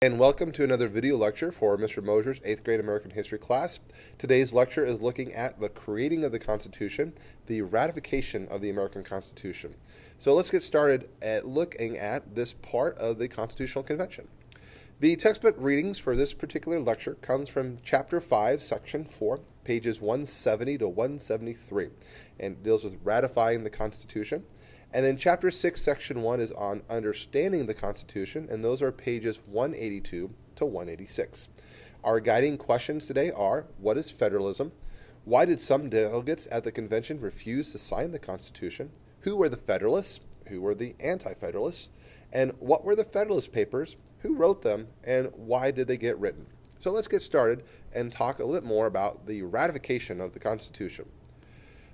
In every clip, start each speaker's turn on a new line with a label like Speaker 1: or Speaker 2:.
Speaker 1: And welcome to another video lecture for Mr. Mosier's 8th grade American History class. Today's lecture is looking at the creating of the Constitution, the ratification of the American Constitution. So let's get started at looking at this part of the Constitutional Convention. The textbook readings for this particular lecture comes from Chapter 5, Section 4, pages 170 to 173, and deals with ratifying the Constitution. And then Chapter 6, Section 1 is on understanding the Constitution, and those are pages 182 to 186. Our guiding questions today are, what is federalism? Why did some delegates at the convention refuse to sign the Constitution? Who were the Federalists? Who were the Anti-Federalists? And what were the Federalist Papers? Who wrote them? And why did they get written? So let's get started and talk a little bit more about the ratification of the Constitution.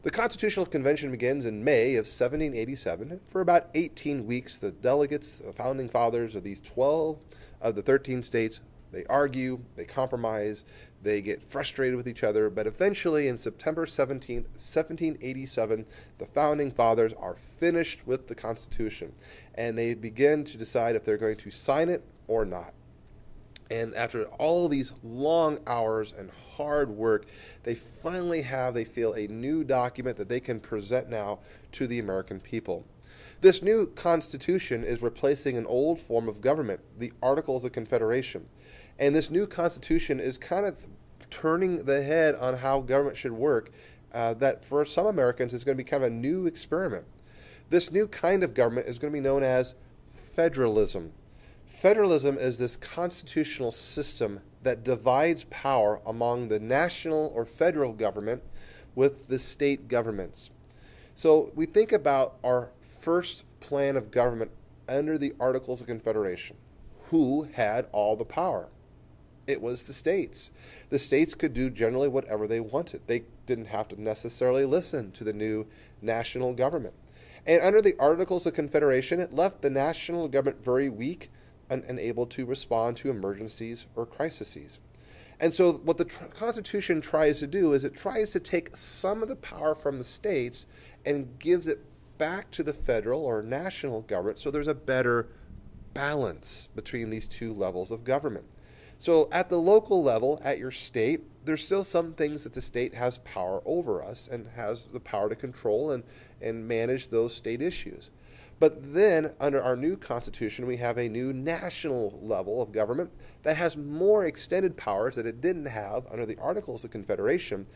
Speaker 1: The Constitutional Convention begins in May of 1787. For about 18 weeks, the delegates, the founding fathers of these 12 of the 13 states, they argue, they compromise, they get frustrated with each other, but eventually in September 17th, 1787, the founding fathers are finished with the Constitution, and they begin to decide if they're going to sign it or not. And after all these long hours and hard work, they feel a new document that they can present now to the American people. This new Constitution is replacing an old form of government, the Articles of Confederation. And this new Constitution is kind of turning the head on how government should work, that for some Americans is going to be kind of a new experiment. This new kind of government is going to be known as federalism. Federalism is this constitutional system that divides power among the national or federal government with the state governments. So we think about our first plan of government under the Articles of Confederation. Who had all the power? It was the states. The states could do generally whatever they wanted. They didn't have to necessarily listen to the new national government. And under the Articles of Confederation, it left the national government very weak and unable to respond to emergencies or crises. And so what the Constitution tries to do is it tries to take some of the power from the states and gives it back to the federal or national government, so there's a better balance between these two levels of government. So at the local level, at your state, there's still some things that the state has power over us and has the power to control and manage those state issues. But then, under our new Constitution, we have a new national level of government that has more extended powers that it didn't have under the Articles of Confederation,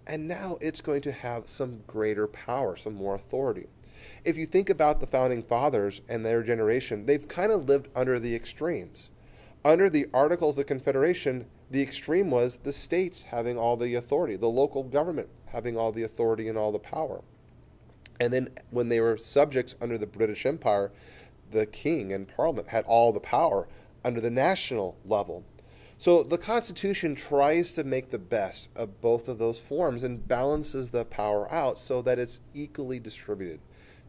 Speaker 1: and now it's going to have some greater power, some more authority. If you think about the Founding Fathers and their generation, they've kind of lived under the extremes. Under the Articles of Confederation, the extreme was the states having all the authority, the local government having all the authority and all the power. And then when they were subjects under the British Empire, the king and parliament had all the power under the national level. So the Constitution tries to make the best of both of those forms and balances the power out so that it's equally distributed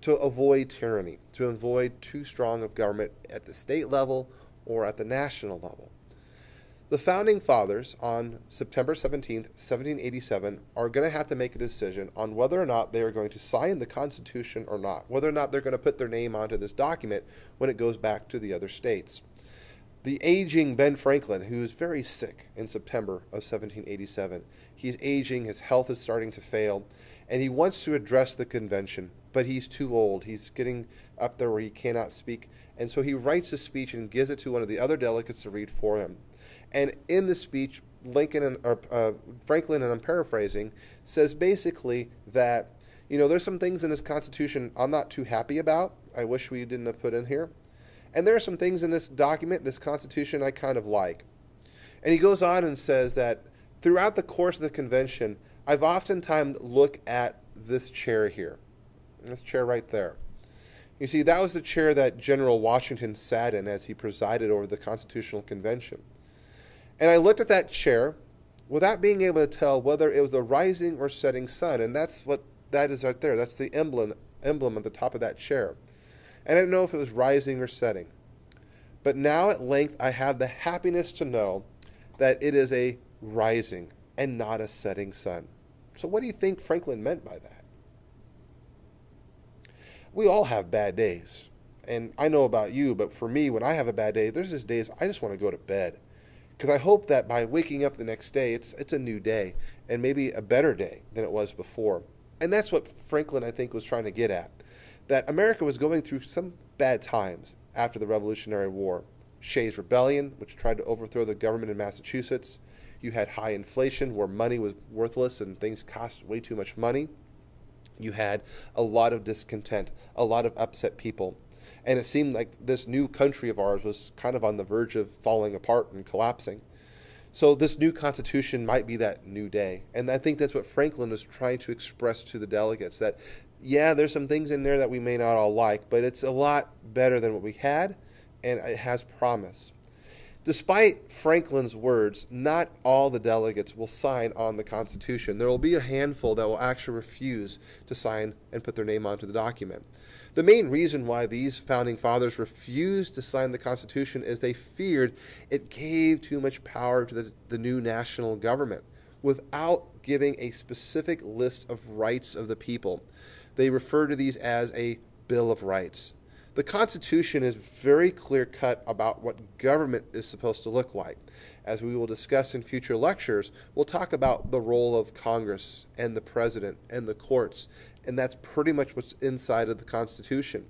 Speaker 1: to avoid tyranny, to avoid too strong of government at the state level or at the national level. The Founding Fathers on September 17th, 1787 are going to have to make a decision on whether or not they are going to sign the Constitution or not, whether or not they're going to put their name onto this document when it goes back to the other states. The aging Ben Franklin, who is very sick in September of 1787, he's aging, his health is starting to fail, and he wants to address the convention, but he's too old. He's getting up there where he cannot speak, and so he writes a speech and gives it to one of the other delegates to read for him. And in the speech, Franklin, and I'm paraphrasing, says basically that, there's some things in this Constitution I'm not too happy about. I wish we didn't have put in here. And there are some things in this document, this Constitution, I kind of like. And he goes on and says that throughout the course of the convention, I've oftentimes looked at this chair here, this chair right there. You see, that was the chair that General Washington sat in as he presided over the Constitutional Convention. And I looked at that chair without being able to tell whether it was a rising or setting sun, and that's what that is right there. That's the emblem at the top of that chair. And I didn't know if it was rising or setting. But now at length I have the happiness to know that it is a rising and not a setting sun. So what do you think Franklin meant by that? We all have bad days. And I know about you, but for me, when I have a bad day, there's just days I just want to go to bed. Because I hope that by waking up the next day, it's a new day, and maybe a better day than it was before. And that's what Franklin, I think, was trying to get at. That America was going through some bad times after the Revolutionary War. Shays' Rebellion, which tried to overthrow the government in Massachusetts. You had high inflation where money was worthless and things cost way too much money. You had a lot of discontent, a lot of upset people. And it seemed like this new country of ours was kind of on the verge of falling apart and collapsing. So this new Constitution might be that new day. And I think that's what Franklin was trying to express to the delegates, that, yeah, there's some things in there that we may not all like, but it's a lot better than what we had, and it has promise. Despite Franklin's words, not all the delegates will sign on the Constitution. There will be a handful that will actually refuse to sign and put their name onto the document. The main reason why these founding fathers refused to sign the Constitution is they feared it gave too much power to the new national government without giving a specific list of rights of the people. They refer to these as a Bill of Rights. The Constitution is very clear-cut about what government is supposed to look like. As we will discuss in future lectures, we'll talk about the role of Congress and the President and the courts, and that's pretty much what's inside of the Constitution.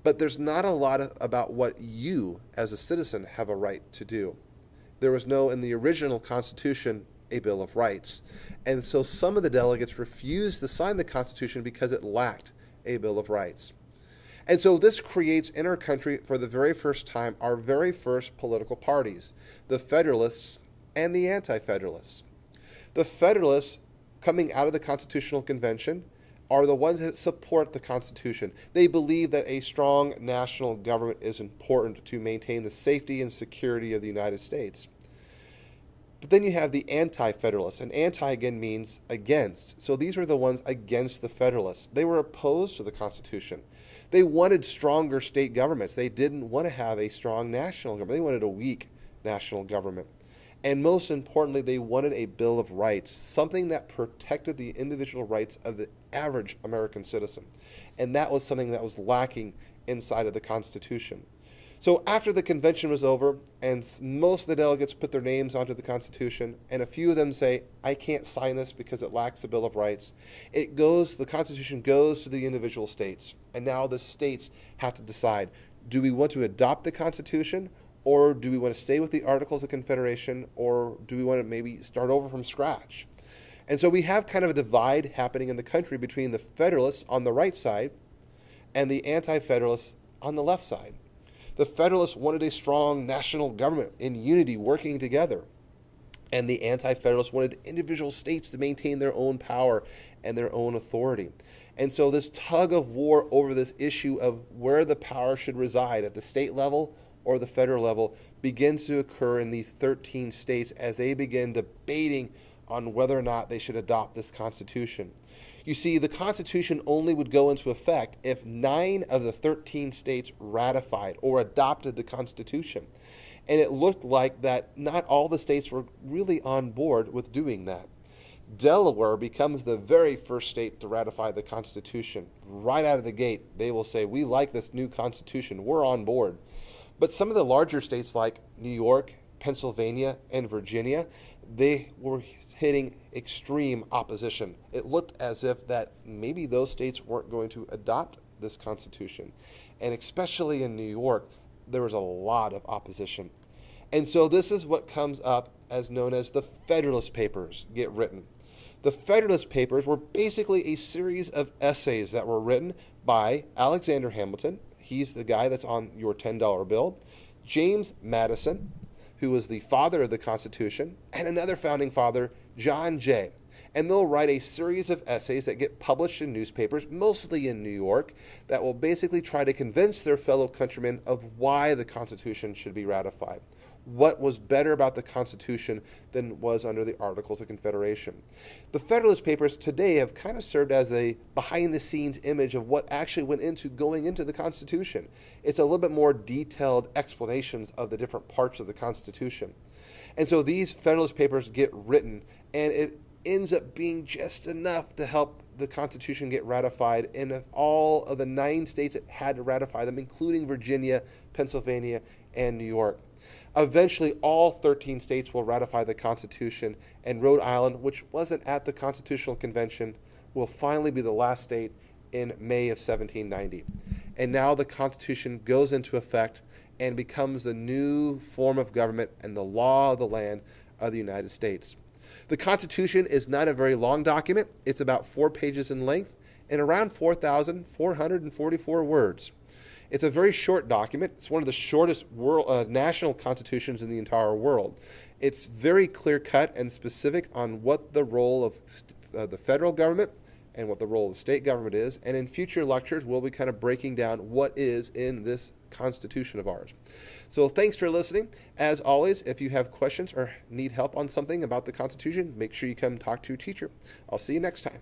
Speaker 1: But there's not a lot about what you, as a citizen, have a right to do. There was no, in the original Constitution, a Bill of Rights. And so some of the delegates refused to sign the Constitution because it lacked a Bill of Rights. And so this creates in our country, for the very first time, our very first political parties, the Federalists and the Anti-Federalists. The Federalists, coming out of the Constitutional Convention, are the ones that support the Constitution. They believe that a strong national government is important to maintain the safety and security of the United States. But then you have the Anti-Federalists, and anti again means against. So these were the ones against the Federalists. They were opposed to the Constitution. They wanted stronger state governments. They didn't want to have a strong national government. They wanted a weak national government. And most importantly, they wanted a Bill of Rights, something that protected the individual rights of the average American citizen. And that was something that was lacking inside of the Constitution. So after the convention was over, and most of the delegates put their names onto the Constitution, and a few of them say, I can't sign this because it lacks a Bill of Rights, the Constitution goes to the individual states. And now the states have to decide, do we want to adopt the Constitution, or do we want to stay with the Articles of Confederation, or do we want to maybe start over from scratch? And so we have kind of a divide happening in the country between the Federalists on the right side and the Anti-Federalists on the left side. The Federalists wanted a strong national government in unity, working together. And the Anti-Federalists wanted individual states to maintain their own power and their own authority. And so this tug of war over this issue of where the power should reside, at the state level or the federal level, begins to occur in these 13 states as they begin debating on whether or not they should adopt this Constitution. You see, the Constitution only would go into effect if 9 of the 13 states ratified or adopted the Constitution. And it looked like that not all the states were really on board with doing that. Delaware becomes the very first state to ratify the Constitution. Right out of the gate, they will say, we like this new Constitution, we're on board. But some of the larger states like New York, Pennsylvania, and Virginia, they were hitting extreme opposition. It looked as if that maybe those states weren't going to adopt this Constitution. And especially in New York, there was a lot of opposition. And so this is what comes up as known as the Federalist Papers get written. The Federalist Papers were basically a series of essays that were written by Alexander Hamilton. He's the guy that's on your $10 bill. James Madison, who was the father of the Constitution, and another founding father, John Jay. And they'll write a series of essays that get published in newspapers, mostly in New York, that will basically try to convince their fellow countrymen of why the Constitution should be ratified. What was better about the Constitution than was under the Articles of Confederation. The Federalist Papers today have kind of served as a behind-the-scenes image of what actually went into going into the Constitution. It's a little bit more detailed explanations of the different parts of the Constitution. And so these Federalist Papers get written, and it ends up being just enough to help the Constitution get ratified in all of the 9 states that had to ratify them, including Virginia, Pennsylvania, and New York. Eventually, all 13 states will ratify the Constitution, and Rhode Island, which wasn't at the Constitutional Convention, will finally be the last state in May of 1790. And now the Constitution goes into effect and becomes the new form of government and the law of the land of the United States. The Constitution is not a very long document. It's about 4 pages in length and around 4,444 words. It's a very short document. It's one of the shortest national constitutions in the entire world. It's very clear-cut and specific on what the role of the federal government and what the role of the state government is. And in future lectures, we'll be kind of breaking down what is in this Constitution of ours. So thanks for listening. As always, if you have questions or need help on something about the Constitution, make sure you come talk to your teacher. I'll see you next time.